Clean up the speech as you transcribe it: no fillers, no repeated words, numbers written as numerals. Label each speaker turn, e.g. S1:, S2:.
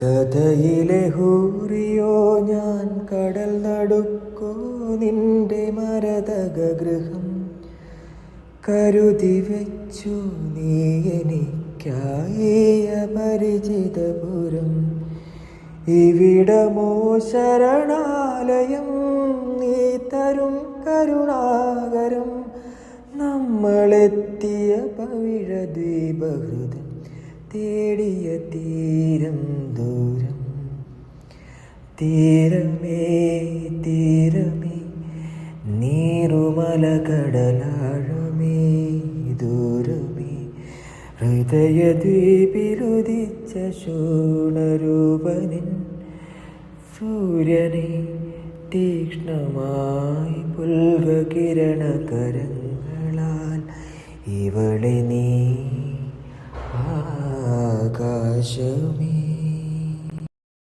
S1: കഥയിലെ ഹൂറിയോ ഞാൻ കടൽ നടുക്കോ നിന്റെ മരതക ഗൃഹം കരുതി വെച്ചു നീ എനിക്കായി അപരിചിതപുരം. ഇവിടമോ ശരണാലയം നീ തരും കരുണാകരം. നമ്മളെത്തിയ പവിഴദ്വീപഹൃദം തേടിയ തീരം ദൂരം. തീരമേ തീരമേ നീറുമല കടലാഴമേ ദൂരമേ ഹൃദയദ്വീപിലുദിച്ച ശൂണരൂപനിൻ സൂര്യനെ തീക്ഷ്ണമായി പുൽകകിരണകരങ്ങളാൽ ഇവളെ നീ ആകാശമേ.